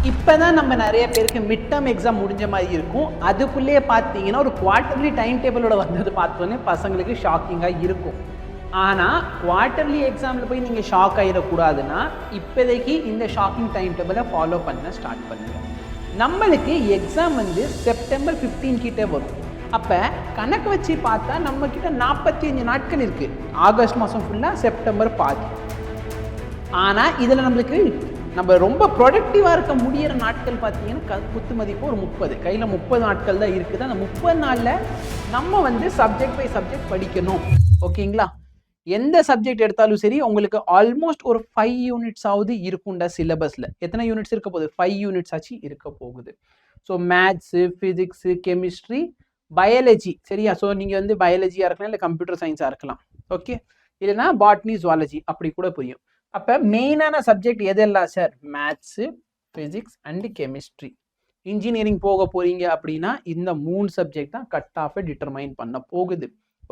இப்போதான் நம்ம நிறைய பேருக்கு மிட் டேர்ம் எக்ஸாம் முடிஞ்ச மாதிரி இருக்கும். அதுக்குள்ளேயே பார்த்தீங்கன்னா ஒரு குவார்ட்டர்லி டைம் டேபிளோட வந்தது பார்த்தோன்னே பசங்களுக்கு ஷாக்கிங்காக இருக்கும். ஆனால் குவார்ட்டர்லி எக்ஸாமில் போய் நீங்கள் ஷாக் ஆகிடக்கூடாதுன்னா இப்போதைக்கு இந்த ஷாக்கிங் டைம் டேபிளை ஃபாலோ பண்ண ஸ்டார்ட் பண்ணுங்கள். நம்மளுக்கு எக்ஸாம் வந்து செப்டம்பர் 15 கிட்டே வரும். அப்போ கணக்கு வச்சு பார்த்தா நம்மக்கிட்ட 45 நாட்கள் இருக்குது. ஆகஸ்ட் மாதம் ஃபுல்லாக, செப்டம்பர் பாதி. ஆனால் இதில் நம்மளுக்கு நம்ம ரொம்ப ப்ரொடக்டிவாக இருக்க முடியிற நாட்கள் பார்த்தீங்கன்னா குத்து மதிப்பு ஒரு 30, கையில் 30 நாட்கள் தான் இருக்குது. அந்த 30 நாளில் நம்ம வந்து சப்ஜெக்ட் பை சப்ஜெக்ட் படிக்கணும். ஓகேங்களா? எந்த சப்ஜெக்ட் எடுத்தாலும் சரி உங்களுக்கு ஆல்மோஸ்ட் ஒரு 5 யூனிட்ஸ் ஆகுது இருக்குண்டா சிலபஸில். எத்தனை யூனிட்ஸ் இருக்க போகுது? 5 யூனிட்ஸ் ஆச்சு இருக்க போகுது. So maths, physics, chemistry, biology. சரியா? ஸோ நீங்கள் வந்து பயாலஜியாக இருக்கலாம், இல்லை கம்ப்யூட்டர் சயின்ஸாக இருக்கலாம். ஓகே, இல்லைனா பாட்னி, ஜுவாலஜி அப்படி கூட புரியும். அப்போ மெயினான சப்ஜெக்ட் எதெல்லாம் sir? Maths, physics and chemistry. Engineering போக போகிறீங்க அப்படின்னா இந்த 3 சப்ஜெக்ட் தான் கட் ஆஃபை டிட்டர்மைன் பண்ண போகுது.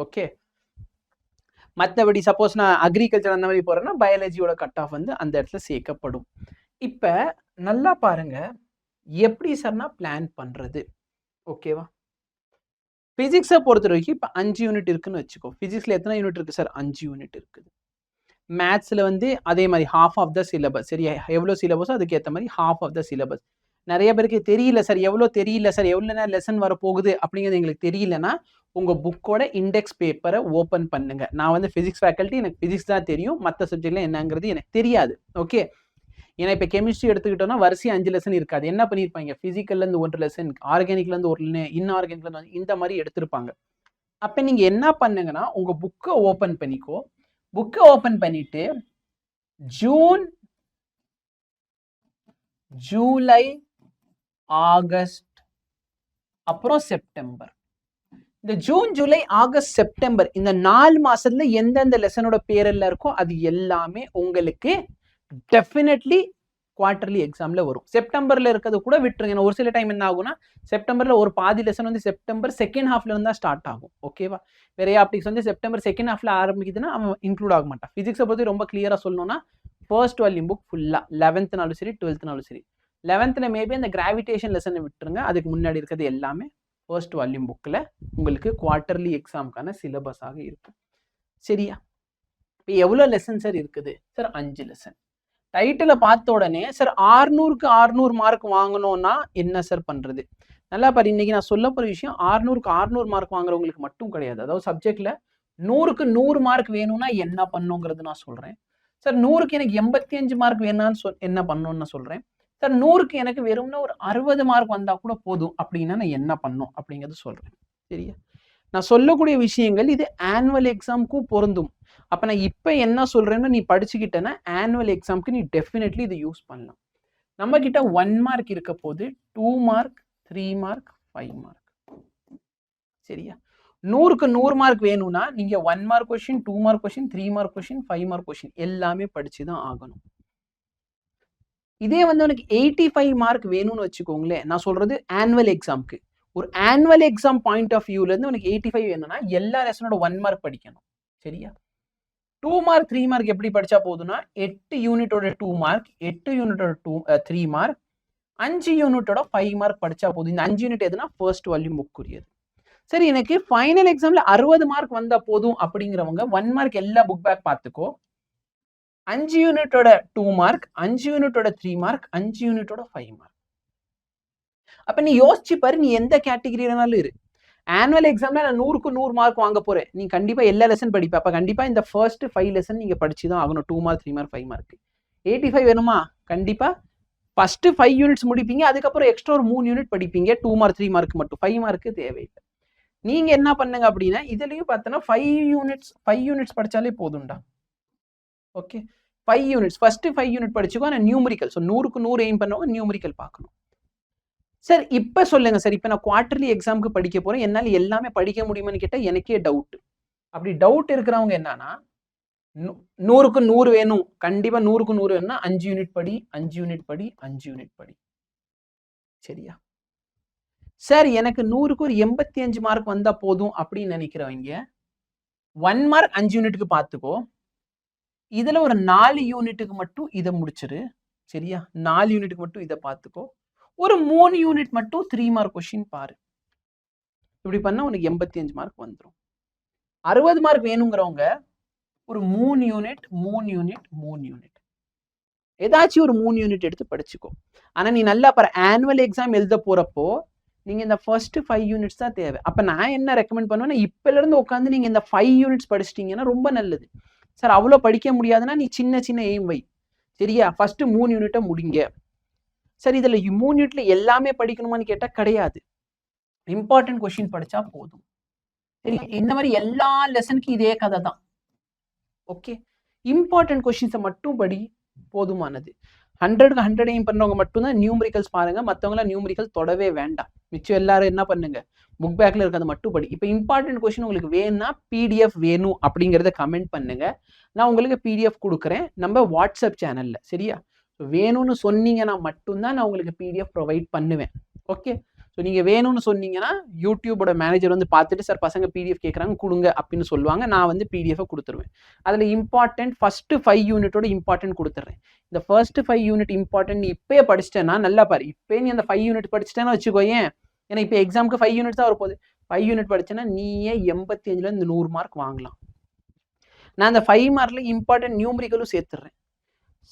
ஓகே, மற்றபடி சப்போஸ் நான் அக்ரிகல்ச்சர் அந்த மாதிரி போகிறேன்னா பயாலஜியோட கட் ஆஃப் வந்து அந்த இடத்துல சேர்க்கப்படும். இப்போ நல்லா பாருங்க எப்படி சார் நான் பிளான் பண்ணுறது. ஓகேவா? ஃபிசிக்ஸை பொறுத்த வரைக்கும் இப்போ 5 யூனிட் இருக்குன்னு வச்சுக்கோ. ஃபிசிக்ஸில் எத்தனை யூனிட் இருக்குது சார்? 5 யூனிட் இருக்குது. மேத்ஸில் வந்து அதே மாதிரி half ஆஃப் த சிலபஸ். சரியா? எவ்வளோ சிலபஸோ அதுக்கு ஏற்ற மாதிரி half ஆஃப் த சிலபஸ். நிறைய பேருக்கு தெரியல சார், எவ்வளோ தெரியல சார், எவ்வளோ லெசன் வரப்போகுது அப்படிங்கிறது எங்களுக்கு தெரியலன்னா உங்கள் புக்கோட இண்டெக்ஸ் பேப்பரை ஓப்பன் பண்ணுங்க. நான் வந்து ஃபிசிக்ஸ் ஃபேக்கல்ட்டி, எனக்கு ஃபிசிக்ஸ் தான் தெரியும், மற்ற சப்ஜெக்ட்லாம் என்னங்கிறது எனக்கு தெரியாது. ஓகே, ஏன்னா இப்போ கெமிஸ்ட்ரி எடுத்துக்கிட்டோம்னா வரிசை 5 லெசன் இருக்காது. என்ன பண்ணியிருப்பாங்க? ஃபிசிக்கல்லேருந்து 1 லெசன், ஆர்கானிக்லேருந்து 1, இன்ஆர்கானிக்லேருந்து இந்த மாதிரி எடுத்திருப்பாங்க. அப்போ நீங்கள் என்ன பண்ணுங்கன்னா உங்கள் புக்கை ஓப்பன் பண்ணிக்கோ. புக்கை ஓப்பன் பண்ணிட்டு ஜூன், ஜூலை, ஆகஸ்ட், அப்புறம் செப்டம்பர். இந்த ஜூன், ஜூலை, ஆகஸ்ட், செப்டம்பர் இந்த 4 மாசத்துல எந்தெந்த லெசனோட பேரெல்லாம் இருக்கோ அது எல்லாமே உங்களுக்கு டெஃபினெட்லி குவார்டர்லி எக்ஸாம்ல வரும். செப்டம்பர்ல இருக்கிறது கூட விட்டுருங்க. ஒரு சில டைம் என்ன ஆகும்னா செப்டம்பர்ல ஒரு பாதி லெசன் வந்து செப்டம்பர் செகண்ட் ஹாஃப்ல இருந்து தான் ஸ்டார்ட் ஆகும். ஓகேவா? வேற ஆப்டிக்ஸ் வந்து செப்டம்பர் செகண்ட் ஹாஃப்ல ஆரம்பிக்குதுன்னா அவன் இன்க்ளூட் ஆக மாட்டான். ஃபிசிக்ஸை பற்றி ரொம்ப கிளியரா சொல்லணும்னா ஃபர்ஸ்ட் வால்யூம் புக் ஃபுல்லா 11th சரி 12th சரி. 11th மேபி அந்த கிராவிடேஷன் லெசனை விட்டுருங்க. அதுக்கு முன்னாடி இருக்கிறது எல்லாமே ஃபர்ஸ்ட் வால்யூம் புக்கில் உங்களுக்கு குவார்டர்லி எக்ஸாமுக்கான சிலபஸாக இருக்கும். சரியா? இப்போ எவ்வளோ லெசன் சார் இருக்குது? Sir 5 lesson. டைட்டிலை பார்த்த உடனே சார் 600க்கு 600 மார்க் வாங்கணும்னா என்ன சார் பண்ணுறது? நல்லா பாரு, இன்னைக்கு நான் சொல்ல போகிற விஷயம் 600க்கு 600 மார்க் வாங்குறவங்களுக்கு மட்டும் கிடையாது. அதாவது சப்ஜெக்டில் 100க்கு 100 மார்க் வேணும்னா என்ன பண்ணுங்கிறது நான் சொல்கிறேன். சார் 100க்கு எனக்கு 85 மார்க் வேணான்னு என்ன பண்ணணும்னு நான் சொல்கிறேன். சார் 100க்கு எனக்கு வெறும்னா ஒரு 60 மார்க் வந்தால் கூட போதும் அப்படின்னா நான் என்ன பண்ணும் அப்படிங்கிறது சொல்கிறேன். சரியா? நான் சொல்லக்கூடிய விஷயங்கள் இது ஆனுவல் எக்ஸாமுக்கும் பொருந்தும். அப்போ நான் இப்போ என்ன சொல்கிறேன்னு நீ படிச்சுக்கிட்டேன்னா ஆனுவல் எக்ஸாமுக்கு நீ டெஃபினெட்லி இதை யூஸ் பண்ணலாம். நம்மக்கிட்ட 1 மார்க் இருக்க போது, 2 மார்க், 3 மார்க், 5 மார்க். சரியா? 100க்கு 100 மார்க் வேணும்னா நீங்கள் 1 mark question, 2 mark question, 3 mark question, 5 mark question எல்லாமே படிச்சு தான் ஆகணும். இதே வந்து உனக்கு 85 மார்க் வேணும்னு வச்சுக்கோங்களேன். நான் சொல்கிறது ஆனுவல் எக்ஸாமுக்கு. ஒரு ஆனுவல் எக்ஸாம் பாயிண்ட் ஆஃப் வியூலேருந்து உனக்கு 85 வேணும்னா எல்லா லெசனோட 1 மார்க் படிக்கணும். சரியா? 2 மார்க் 3 மார்க் எப்படி படித்தா போதுன்னா 8 யூனிட்டோட 2 மார்க், 8 யூனிட்டோட 3 மார்க், 5 யூனிட்டோட 5 மார்க் படித்தா போதும். இந்த 5 யூனிட் எதுனா ஃபர்ஸ்ட் வால்யூம் புக்குரியது. சரி, எனக்கு ஃபைனல் எக்ஸாமில் 60 மார்க் வந்தால் போதும் அப்படிங்கிறவங்க 1 மார்க் எல்லா புக் பேக் பார்த்துக்கோ. 5 யூனிட்டோட 2 மார்க், 5 யூனிட்டோட 3 மார்க், 5 யூனிட்டோட 5 மார்க். அப்போ நீ யோசிச்சு பாரு, நீ எந்த கேட்டகிரினாலும் இரு. ஆனுவல் எக்ஸாம்ல நான் 100க்கு 100 மார்க் வாங்க போறேன். நீ கண்டிப்பா எல்லா லெசன் படிப்ப. அப்ப கண்டிப்பா இந்த ஃபர்ஸ்ட் 5 லெசன் நீங்க படிச்சு தான் ஆகணும். 2 மார்க், 3 மார்க், 5 மார்க். 85 வேணுமா? கண்டிப்பா ஃபர்ஸ்ட் 5 யூனிட்ஸ் முடிப்பீங்க. அதுக்கப்புறம் எக்ஸ்ட்ரா ஒரு 3 யூனிட் படிப்பீங்க. 2 மார்க் 3 மார்க் மட்டும். 5 மார்க்கு தேவையில்லை. நீங்க என்ன பண்ணுங்க அப்படின்னா இதுலயும் பார்த்தோன்னா 5 யூனிட்ஸ் படிச்சாலே போதும்டா. ஓகே, 5 யூனிட்ஸ் ஃபர்ஸ்ட் 5 யூனிட் படிச்சுக்கோ. ஆனால் நியூமரிக்கல். ஸோ 100க்கு 100 எய்ம் பண்ணவங்க நியூமரிக்கல் பார்க்கணும். சார் இப்போ சொல்லுங்க சார், இப்போ நான் குவார்டர்லி எக்ஸாமுக்கு படிக்க போறேன், என்னால் எல்லாமே படிக்க முடியுமான்னு கேட்டால் எனக்கே டவுட். அப்படி டவுட் இருக்கிறவங்க என்னன்னா 100க்கு 100 வேணும், கண்டிப்பா 100க்கு 100 வேணும்னா 5 யூனிட் படி, 5 யூனிட் படி, 5 யூனிட் படி. சரியா? சார் எனக்கு 100க்கு ஒரு 85 மார்க் வந்தா போதும் அப்படின்னு நினைக்கிறவங்க 1 மார்க் 5 யூனிட்டுக்கு பார்த்துக்கோ. இதுல ஒரு 4 யூனிட்டுக்கு மட்டும் இதை முடிச்சிரு. சரியா? 4 யூனிட்டுக்கு மட்டும் இதை பார்த்துக்கோ. ஒரு 3 யூனிட் மட்டும் 3 மார்க் கொஸ்டின் பாரு. இப்படி பண்ணா உனக்கு 85 மார்க் வந்துடும். 60 மார்க் வேணுங்கிறவங்க ஒரு 3 யூனிட் 3 யூனிட் 3 யூனிட் ஏதாச்சும் ஒரு 3 யூனிட் எடுத்து படிச்சுக்கோ. ஆனா நீ நல்லா பாரு, ஆனுவல் எக்ஸாம் எழுத போறப்போ நீங்க இந்த ஃபர்ஸ்ட் 5 யூனிட்ஸ் தான் தேவை. அப்ப நான் என்ன ரெக்கமெண்ட் பண்ணுவேன்னா, இப்பல இருந்து உட்காந்து நீங்க இந்த 5 யூனிட்ஸ் படிச்சிட்டீங்கன்னா ரொம்ப நல்லது. சார் அவ்வளோ படிக்க முடியாதுன்னா நீ சின்ன சின்ன எய்ம் வை. சரியா? ஃபர்ஸ்ட் 3 யூனிட்டை முடிங்க. சரி, இதுல 3 யூனிட்ல எல்லாமே படிக்கணுமான்னு கேட்டா கிடையாது. இம்பார்ட்டன்ட் கொஸ்டின் படிச்சா போதும். சரி, இந்த மாதிரி எல்லா லெசனுக்கும் இதே கதை தான். ஓகே, இம்பார்ட்டன்ட் கொஸ்டின்ஸை மட்டும் படி, போதுமானது. 100க்கு 100 எய்ம் பண்றவங்க மட்டும்தான் நியூமரிக்கல்ஸ் பாருங்க, மற்றவங்களாம் நியூமரிக்கல் தொடவே வேண்டாம். மிச்சம் எல்லாரும் என்ன பண்ணுங்க, புக் பேக்ல இருக்கிறத மட்டும் படி. இப்போ இம்பார்ட்டன்ட் கொஸ்டின் உங்களுக்கு வேணும்னா பிடிஎஃப் வேணும் அப்படிங்கிறத கமெண்ட் பண்ணுங்க. நான் உங்களுக்கு பிடிஎஃப் கொடுக்குறேன் நம்ம வாட்ஸ்அப் சேனல்ல. சரியா? வேணும்னு சொன்னீங்கன்னா மட்டும்தான் நான் உங்களுக்கு பிடிஎஃப் ப்ரொவைட் பண்ணுவேன். ஓகே, ஸோ நீங்கள் வேணும்னு சொன்னீங்கன்னா யூடியூபோட மேனேஜர் வந்து பார்த்துட்டு சார் பசங்க பிடிஎஃப் கேட்குறாங்க கொடுங்க அப்படின்னு சொல்லுவாங்க. நான் வந்து பிடிஎஃப் கொடுத்துருவேன். அதில் இம்பார்ட்டன்ட் ஃபர்ஸ்ட் 5 யூனிட்டோட இம்பார்ட்டன்ட் கொடுத்துட்றேன். இந்த ஃபர்ஸ்ட் 5 யூனிட் இம்பார்ட்டன்ட் நீ இப்பயே படிச்சிட்டேன்னா நல்லா பாரு. இப்போ நீ அந்த 5 யூனிட் படிச்சிட்டேன்னு வச்சுக்கோயேன். ஏன்னா இப்போ எக்ஸாமுக்கு 5 யூனிட் தான் வரப்போகுது. 5 யூனிட் படிச்சேன்னா நீயே 85லேருந்து 100 மார்க் வாங்கலாம். நான் அந்த 5 மார்க்ல இம்பார்ட்டன்ட் நியூமரிக்கலும் சேர்த்துடுறேன்.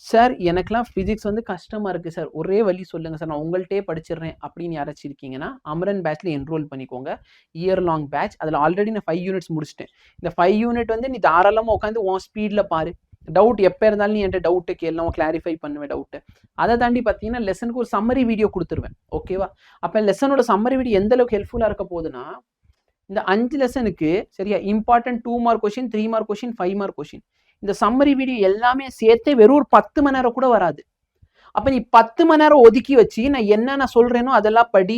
சார் எனக்குலாம் ஃபிசிக்ஸ் வந்து கஷ்டமாக இருக்குது சார், ஒரே வழி சொல்லுங்கள் சார், நான் உங்கள்கிட்டே படிச்சிடுறேன் அப்படின்னு யாராச்சும் இருக்கீங்கன்னா அமரன் பேட்ச்ல என்ரோல் பண்ணிக்கோங்க. Year long batch. அதில் ஆல்ரெடி நான் 5 யூனிட்ஸ் முடிச்சிட்டேன். இந்த 5 யூனிட் வந்து நீ தாராளமாக உட்காந்து உன் ஸ்பீடில் பாரு. டவுட் எப்போ இருந்தாலும் நீ என்கிட்ட டவுட்டு கேட்கலாம், கிளாரிஃபை பண்ணுவேன் டவுட்டு. அதை தாண்டி பார்த்தீங்கன்னா லெசனுக்கு ஒரு சம்மரி வீடியோ கொடுத்துருவேன். ஓகேவா? அப்போ லெசனோட சம்மரி வீடியோ எந்த அளவுக்கு ஹெல்ப்ஃபுல்லாக இருக்க போகுதுன்னா, இந்த 5 லெசனுக்கு சரியா important 2 mark question, 3 mark question, 5 mark question, இந்த சம்மரி வீடியோ எல்லாமே சேர்த்து வெறும் ஒரு 10 மணி நேரம் கூட வராது. அப்ப நீ 10 மணி நேரம் ஒதுக்கி வச்சு நான் என்ன சொல்றேனோ அதெல்லாம் படி.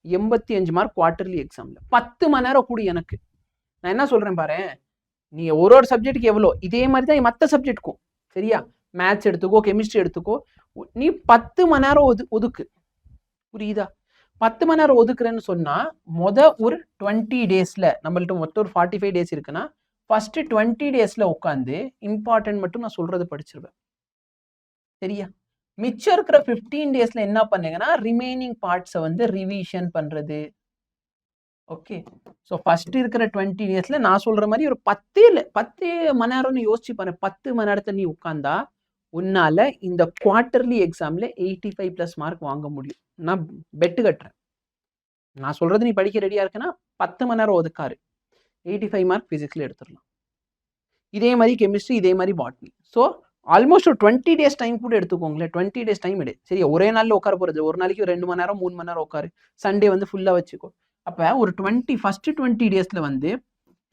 85 மார்க் குவார்டர்லி எக்ஸாம்ல 10 மணி நேரம் கூட. எனக்கு நான் என்ன சொல்றேன் பாரு, நீ ஒரு சப்ஜெக்ட்டுக்கு எவ்வளோ, இதே மாதிரி தான் மற்ற சப்ஜெக்ட்டுக்கும். சரியா? மேத்ஸ் எடுத்துக்கோ, கெமிஸ்ட்ரி எடுத்துக்கோ, நீ 10 மணி நேரம் ஒதுக்கு. புரியுதா? 10 மணி நேரம் ஒதுக்குறேன்னு சொன்னா ஒரு 20 டேஸ்ல, நம்மள்ட்ட மொத்தம் ஒரு 45 டேஸ் இருக்குன்னா ஃபர்ஸ்ட் 20 டேஸ்ல உட்காந்து இம்பார்ட்டன்ட் மட்டும் நான் சொல்றது படிச்சிருவேன். சரியா? மிச்சம் இருக்கிற 15 டேஸ்ல என்ன பண்ணுங்கன்னா ரிமைனிங் பார்ட்ஸை வந்து ரிவிஷன் பண்றது. ஓகே, ஸோ ஃபர்ஸ்ட் இருக்கிற 20 டேஸ்ல நான் சொல்ற மாதிரி ஒரு 10 மணி நேரம்னு யோசிச்சு பாரு. 10 மணி நேரத்தை நீ உட்காந்தா உன்னால இந்த குவார்டர்லி எக்ஸாம்ல 85+ மார்க் வாங்க முடியும். நான் பெட்டு கட்டுறேன். நான் சொல்றது நீ படிக்க ரெடியா இருக்குன்னா 10 மணி நேரம் ஒதுக்காரு, 85 மார்க் பிசிக்ஸ்ல எடுத்துடலாம். இதே மாதிரி கெமிஸ்ட்ரி, இதே மாதிரி பாட்னி. ஸோ ஆல்மோஸ்ட் ஒரு 20 டேஸ் டைம் கூட எடுத்துக்கோங்களேன். 20 டேஸ் டைம் எடு. சரி, ஒரே நாளில் உட்கார போகிறது, ஒரு நாளைக்கு 2 மணி நேரம் 3 மணி நேரம் உட்காரு, சண்டே வந்து ஃபுல்லாக வச்சுக்கோ. அப்போ ஒரு ஃபர்ஸ்ட் 20 டேஸில் வந்து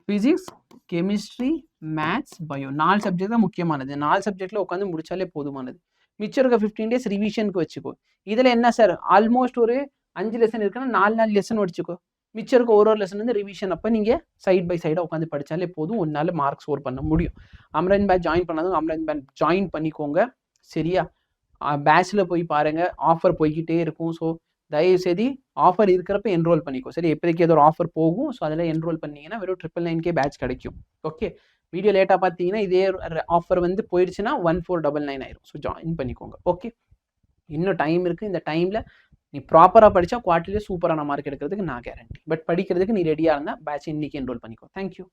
physics, chemistry, maths, bio 4 subject தான் முக்கியமானது. 4 சப்ஜெக்டில் உட்காந்து முடிச்சாலே போதுமானது. மிச்சம் இருக்க 15 டேஸ் ரிவிஷனுக்கு வச்சுக்கோ. இதில் என்ன சார், ஆல்மோஸ்ட் ஒரு 5 லெசன் இருக்குன்னா 4 லெசன் வச்சுக்கோ. மிச்சம் இருக்க ஒரு லெசன் வந்து ரிவிஷன். அப்போ நீங்கள் சைட் பை சைடாக உட்காந்து படித்தாலே போதும், ஒன்னால மார்க் ஸ்கோர் பண்ண முடியும். அமரன் பேட்ச் ஜாயின் பண்ணாலும் அமரன் பேட்ச் ஜாயின் பண்ணிக்கோங்க. சரியா? பேட்ச்சில் போய் பாருங்கள், ஆஃபர் போய்கிட்டே இருக்கும். ஸோ தயவுசெய்து ஆஃபர் இருக்கிறப்ப என்ரோல் பண்ணிக்கோ. சரி, எப்போதைக்கு ஏதோ ஒரு ஆஃபர் போகும். ஸோ அதில் என்ரோல் பண்ணிங்கன்னா வெறும் 999K பேட்ச் கிடைக்கும். ஓகே, வீடியோ லேட்டாக பார்த்தீங்கன்னா இதே ஆஃபர் வந்து போயிடுச்சுன்னா 1499 ஆயிரும். ஸோ ஜாயின் பண்ணிக்கோங்க. ஓகே, இன்னும் டைம் இருக்குது. இந்த டைமில் நீ ப்ராப்பராக படித்தா குவார்டர்லியே சூப்பரான மார்க் எடுக்கிறதுக்கு நான் கேரண்டி. பட் படிக்கிறதுக்கு நீ ரெடியாக இருந்தால் பேட்ச் இன்னைக்கு என்ரோல் பண்ணிக்கோ. தேங்க்யூ.